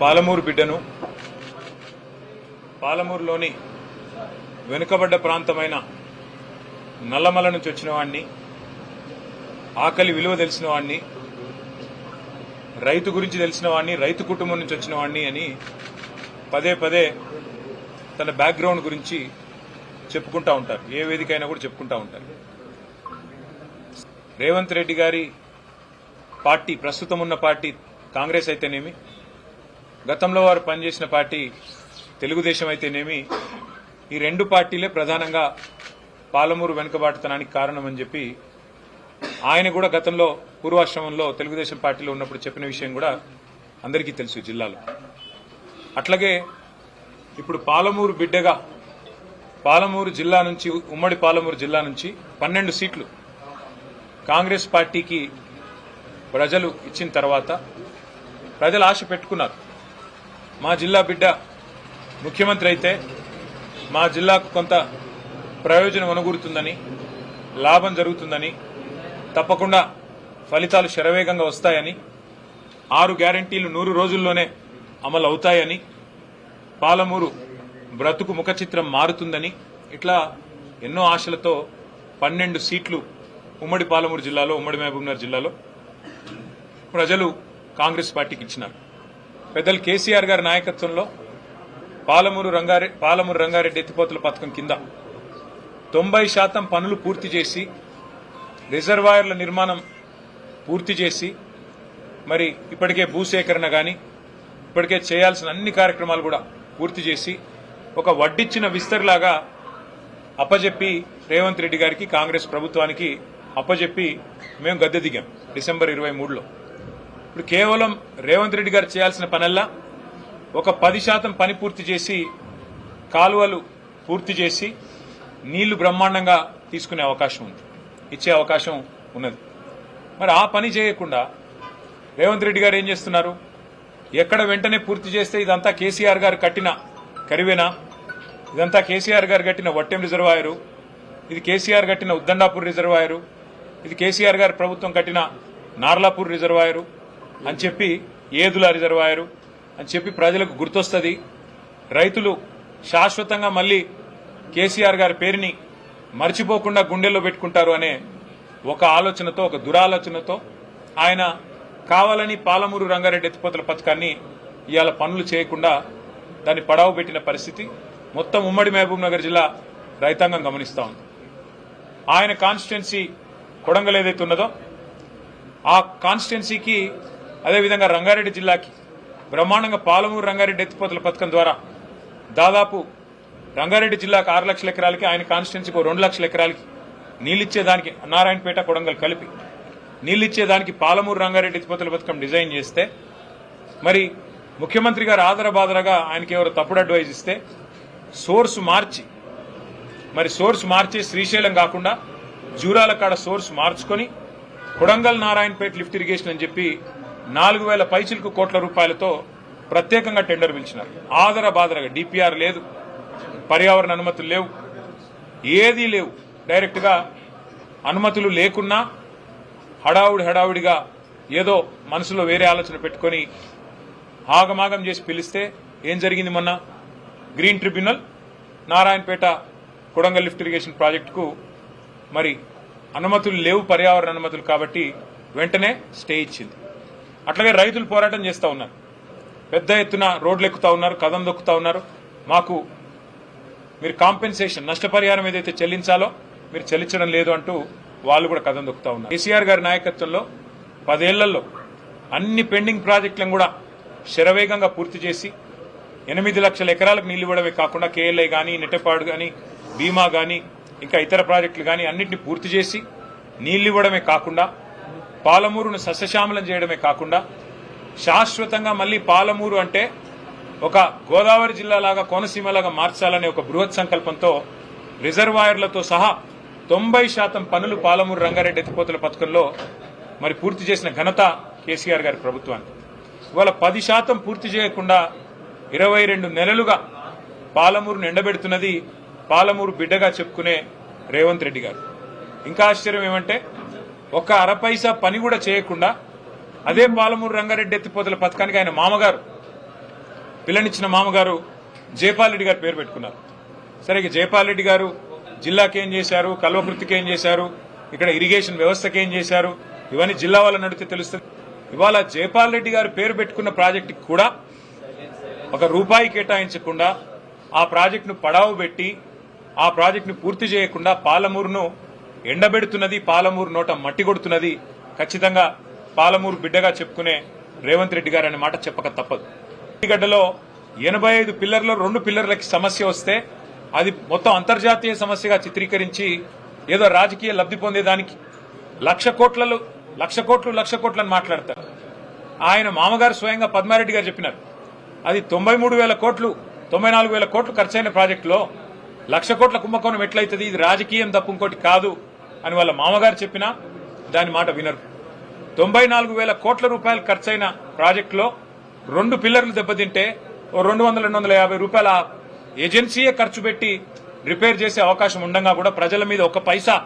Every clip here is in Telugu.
పాలమూరు బిడ్డను పాలమూరులోని వెనుకబడ్డ ప్రాంతమైన నల్లమల నుంచి వచ్చిన వాడిని, ఆకలి విలువ తెలిసిన వాడిని, రైతు గురించి తెలిసిన వాడిని, రైతు కుటుంబం నుంచి వచ్చిన వాడిని అని పదే పదే తన బ్యాక్గ్రౌండ్ గురించి చెప్పుకుంటా ఉంటారు. ఏ వేదిక అయినా కూడా చెప్పుకుంటా ఉంటారు. రేవంత్ రెడ్డి గారి పార్టీ, ప్రస్తుతం ఉన్న పార్టీ కాంగ్రెస్ అయితేనేమి, గతంలో వారు పనిచేసిన పార్టీ తెలుగుదేశం అయితేనేమి, ఈ రెండు పార్టీలే ప్రధానంగా పాలమూరు వెనుకబాటుతనానికి కారణమని చెప్పి ఆయన కూడా గతంలో పూర్వాశ్రమంలో తెలుగుదేశం పార్టీలో ఉన్నప్పుడు చెప్పిన విషయం కూడా అందరికీ తెలుసు జిల్లాలో. అట్లాగే ఇప్పుడు పాలమూరు బిడ్డగా పాలమూరు జిల్లా నుంచి, ఉమ్మడి పాలమూరు జిల్లా నుంచి 12 సీట్లు కాంగ్రెస్ పార్టీకి ప్రజలు ఇచ్చిన తర్వాత ప్రజలు ఆశ పెట్టుకున్నారు. మా జిల్లా బిడ్డ ముఖ్యమంత్రి అయితే మా జిల్లాకు కొంత ప్రయోజనం అనుగురుతుందని, లాభం జరుగుతుందని, తప్పకుండా ఫలితాలు శరవేగంగా వస్తాయని, 6 గ్యారంటీలు 100 రోజుల్లోనే అమలు అవుతాయని, పాలమూరు బ్రతుకు ముఖ చిత్రం మారుతుందని, ఇట్లా ఎన్నో ఆశలతో 12 సీట్లు ఉమ్మడి పాలమూరు జిల్లాలో, ఉమ్మడి మహబూబ్నగర్ జిల్లాలో ప్రజలు కాంగ్రెస్ పార్టీకి ఇచ్చినారు. పెద్దలు కేసీఆర్ గారి నాయకత్వంలో పాలమూరు రంగారెడ్డి ఎత్తిపోతల పథకం కింద 90% పనులు పూర్తి చేసి, రిజర్వాయర్ల నిర్మాణం పూర్తి చేసి, మరి ఇప్పటికే భూసేకరణ గాని, ఇప్పటికే చేయాల్సిన అన్ని కార్యక్రమాలు కూడా పూర్తి చేసి, ఒక వడ్డిచ్చిన విస్తరిలాగా అప్పజెప్పి రేవంత్ రెడ్డి గారికి, కాంగ్రెస్ ప్రభుత్వానికి అప్పజెప్పి మేము గద్దె దిగాం డిసెంబర్ 23లో. ఇప్పుడు కేవలం రేవంత్ రెడ్డి గారు చేయాల్సిన పనల్లా ఒక 10% పని పూర్తి చేసి, కాలువలు పూర్తి చేసి, నీళ్లు బ్రహ్మాండంగా తీసుకునే అవకాశం ఉంది, ఇచ్చే అవకాశం ఉన్నది. మరి ఆ పని చేయకుండా రేవంత్ రెడ్డి గారు ఏం చేస్తున్నారు? ఎక్కడ వెంటనే పూర్తి చేస్తే ఇదంతా కేసీఆర్ గారు కట్టిన కరివేనా, ఇదంతా కేసీఆర్ గారు కట్టిన వట్టెం రిజర్వాయరు, ఇది కేసీఆర్ కట్టిన ఉద్దండాపూర్ రిజర్వాయరు, ఇది కేసీఆర్ గారి ప్రభుత్వం కట్టిన నార్లాపూర్ రిజర్వాయరు అని చెప్పి, ఏదుల రిజర్వాయరు అని చెప్పి ప్రజలకు గుర్తొస్తుంది. రైతులు శాశ్వతంగా మళ్లీ కేసీఆర్ గారి పేరుని మర్చిపోకుండా గుండెల్లో పెట్టుకుంటారు అనే ఒక ఆలోచనతో, ఒక దురాలోచనతో ఆయన కావాలని పాలమూరు రంగారెడ్డి ఎత్తిపోతల పథకాన్ని ఇవాళ పనులు చేయకుండా దాన్ని పడావు పెట్టిన పరిస్థితి మొత్తం ఉమ్మడి మహబూబ్ నగర్ జిల్లా రైతాంగం గమనిస్తా ఉంది. ఆయన కాన్స్టిట్యున్సీ కొడంగల్ ఏదైతే ఉన్నదో ఆ కాన్స్టిట్యున్సీకి, అదేవిధంగా రంగారెడ్డి జిల్లాకి బ్రహ్మాండంగా పాలమూరు రంగారెడ్డి ఎత్తిపోతల పథకం ద్వారా దాదాపు రంగారెడ్డి జిల్లాకు 6 లక్షల ఎకరాలకి, ఆయన కాన్స్టిట్యున్సీకి 2 లక్షల ఎకరాలకి నీళ్ళిచ్చేదానికి, నారాయణపేట కొడంగల్ కలిపి నీళ్ళిచ్చేదానికి పాలమూరు రంగారెడ్డి ఎత్తిపోతల పథకం డిజైన్ చేస్తే, మరి ముఖ్యమంత్రి గారు ఆదరబాదరగా ఆయనకి ఎవరో తప్పుడు అడ్వైజ్ ఇస్తే సోర్స్ మార్చి శ్రీశైలం కాకుండా జూరాల కాడ సోర్స్ మార్చుకొని కొడంగల్ నారాయణపేట లిఫ్ట్ ఇరిగేషన్ అని చెప్పి 4000 పైచిలకు కోట్ల రూపాయలతో ప్రత్యేకంగా టెండర్ పిలిచినారు. ఆదరబాదరగా డిపిఆర్ లేదు, పర్యావరణ అనుమతులు లేవు, ఏదీ లేవు. డైరెక్ట్ గా అనుమతులు లేకున్నా హడావుడిగా ఏదో మనసులో వేరే ఆలోచన పెట్టుకుని ఆగమాగం చేసి పిలిస్తే ఏం జరిగింది? మొన్న green tribunal Narayanpet Kodangal lift irrigation ప్రాజెక్టుకు మరి అనుమతులు లేవు, పర్యావరణ అనుమతులు, కాబట్టి వెంటనే స్టే ఇచ్చింది. అట్లాగే రైతులు పోరాటం చేస్తూ ఉన్నారు, పెద్ద ఎత్తున రోడ్లు ఎక్కుతా ఉన్నారు, కదం దొక్కుతా ఉన్నారు. మాకు మీరు కాంపెన్సేషన్, నష్టపరిహారం ఏదైతే చెల్లించాలో మీరు చెల్లించడం లేదు అంటూ వాళ్ళు కూడా కదం దొక్కుతా ఉన్నారు. కేసీఆర్ గారి నాయకత్వంలో 10 ఏళ్లలో అన్ని పెండింగ్ ప్రాజెక్టులను కూడా శరవేగంగా పూర్తి చేసి 8 లక్షల ఎకరాలకు నీళ్లు ఇవ్వడమే కాకుండా కేఎల్ఐ గానీ, నెట్టపాడు గానీ, భీమా గానీ, ఇంకా ఇతర ప్రాజెక్టులు గానీ అన్నింటినీ పూర్తి చేసి నీళ్లు ఇవ్వడమే కాకుండా, పాలమూరును సస్యశ్యామలం చేయడమే కాకుండా, శాశ్వతంగా మళ్లీ పాలమూరు అంటే ఒక గోదావరి జిల్లాలాగా, కోనసీమలాగా మార్చాలనే ఒక బృహత్ సంకల్పంతో రిజర్వాయర్లతో సహా 90% పనులు పాలమూరు రంగారెడ్డి ఎత్తిపోతల పథకంలో మరి పూర్తి చేసిన ఘనత కేసీఆర్ గారి ప్రభుత్వానికి. ఇవాళ 10% పూర్తి చేయకుండా 22 నెలలుగా పాలమూరును ఎండబెడుతున్నది పాలమూరు బిడ్డగా చెప్పుకునే రేవంత్ రెడ్డి గారు. ఇంకా ఆశ్చర్యం ఏమంటే, ఒక అరపైసా పని కూడా చేయకుండా అదే పాలమూరు రంగారెడ్డి ఎత్తిపోతల పథకానికి ఆయన మామగారు పిల్లనిచ్చిన మామగారు జైపాల్ రెడ్డి గారు పేరు పెట్టుకున్నారు. సరే, ఇక జైపాల్ రెడ్డి గారు జిల్లాకి ఏం చేశారు, కల్వకృతికి ఏం చేశారు, ఇక్కడ ఇరిగేషన్ వ్యవస్థకి ఏం చేశారు, ఇవన్నీ జిల్లా వాళ్ళని అడిగితే తెలుస్తుంది. ఇవాళ జైపాల్ రెడ్డి గారు పేరు పెట్టుకున్న ప్రాజెక్టుకి కూడా ఒక రూపాయి కేటాయించకుండా ఆ ప్రాజెక్టును పడావు పెట్టి ఆ ప్రాజెక్టును పూర్తి చేయకుండా పాలమూరును ఎండబెడుతున్నది, పాలమూరు నోట మట్టి కొడుతున్నది ఖచ్చితంగా పాలమూరు బిడ్డగా చెప్పుకునే రేవంత్ రెడ్డి గారు అనే మాట చెప్పక తప్పదు. ఈ గడ్డలో 85 పిల్లర్లో 2 పిల్లర్లకి సమస్య వస్తే అది మొత్తం అంతర్జాతీయ సమస్యగా చిత్రీకరించి ఏదో రాజకీయ లబ్ధి పొందేదానికి లక్ష కోట్లు అని మాట్లాడతారు. ఆయన మామగారు స్వయంగా పద్మారెడ్డి గారు చెప్పినారు, అది 93,000 కోట్లు 94,000 కోట్లు ఖర్చైన ప్రాజెక్టులో 1,00,000 కోట్ల కుంభకోణం ఎట్లయితుంది, ఇది రాజకీయం తప్ప ఇంకోటి కాదు అని వాళ్ళ మామగారు చెప్పినా దాని మాట వినరు. 94,000 కోట్ల రూపాయలు ఖర్చైన ప్రాజెక్టులో 2 పిల్లర్లు దెబ్బతింటే 200-250 రూపాయల ఏజెన్సీయే ఖర్చు పెట్టి రిపేర్ చేసే అవకాశం ఉండగా కూడా ప్రజల మీద ఒక పైసా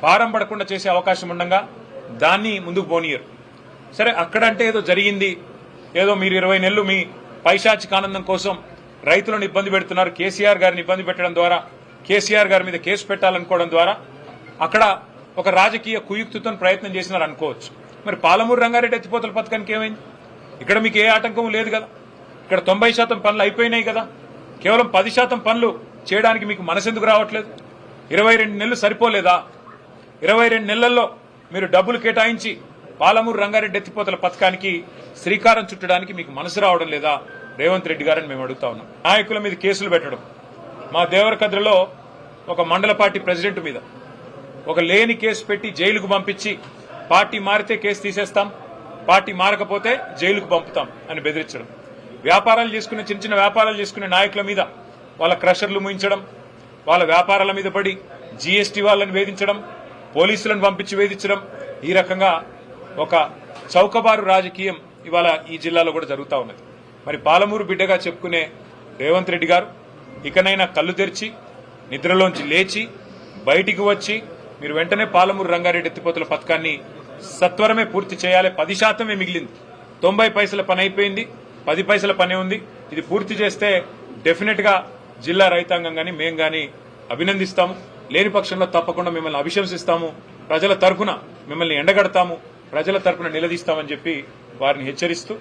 భారం పడకుండా చేసే అవకాశం ఉండగా దాన్ని ముందుకు పోనీయరు. సరే, అక్కడంటే ఏదో జరిగింది, ఏదో మీరు 20 నెలలు మీ పైశాచిక ఆనందం కోసం రైతులను ఇబ్బంది పెడుతున్నారు, కేసీఆర్ గారిని ఇబ్బంది పెట్టడం ద్వారా కేసీఆర్ గారి మీద కేసు పెట్టాలనుకోవడం ద్వారా అక్కడ ఒక రాజకీయ కుయుక్తితో ప్రయత్నం చేసినారు అనుకోవచ్చు. మరి పాలమూరు రంగారెడ్డి ఎత్తిపోతల పథకానికి ఏమైంది? ఇక్కడ మీకు ఏ ఆటంకం లేదు కదా, ఇక్కడ 90% పనులు అయిపోయినాయి కదా, కేవలం 10% పనులు చేయడానికి మీకు మనసెందుకు రావట్లేదు? 22 నెలలు సరిపోలేదా? 22 నెలల్లో మీరు డబ్బులు కేటాయించి పాలమూరు రంగారెడ్డి ఎత్తిపోతల పథకానికి శ్రీకారం చుట్టడానికి మీకు మనసు రావడం లేదా రేవంత్ రెడ్డి గారని మేము అడుగుతా ఉన్నాం. నాయకుల మీద కేసులు పెట్టడం, మా దేవరకద్రలో ఒక మండల పార్టీ ప్రెసిడెంట్ మీద ఒక లేని కేసు పెట్టి జైలుకు పంపించి పార్టీ మారితే కేసు తీసేస్తాం, పార్టీ మారకపోతే జైలుకు పంపుతాం అని బెదిరించడం, వ్యాపారాలు చేసుకునే చిన్న వ్యాపారాలు చేసుకునే నాయకుల మీద వాళ్ళ క్రషర్లు ముయించడం, వాళ్ళ వ్యాపారాల మీద పడి జీఎస్టీ వాళ్ళని వేధించడం, పోలీసులను పంపించి వేధించడం, ఈ రకంగా ఒక చౌకబారు రాజకీయం ఇవాళ ఈ జిల్లాలో కూడా జరుగుతూ ఉన్నది. మరి పాలమూరు బిడ్డగా చెప్పుకునే రేవంత్ రెడ్డి గారు ఇకనైనా కళ్ళు తెరిచి నిద్రలోంచి లేచి బయటికి వచ్చి మీరు వెంటనే పాలమూరు రంగారెడ్డి ఎత్తిపోతల పథకాన్ని సత్వరమే పూర్తి చేయాలి. 10% మిగిలింది, 90 పైసల పని అయిపోయింది, 10 పైసల పని ఉంది. ఇది పూర్తి చేస్తే డెఫినెట్ గా జిల్లా రైతాంగం గాని మేం గాని అభినందిస్తాము. లేని పక్షంలో తప్పకుండా మిమ్మల్ని అభిశంసిస్తాము, ప్రజల తరఫున మిమ్మల్ని ఎండగడతాము, ప్రజల తరఫున నిలదీస్తామని చెప్పి వారిని హెచ్చరిస్తూ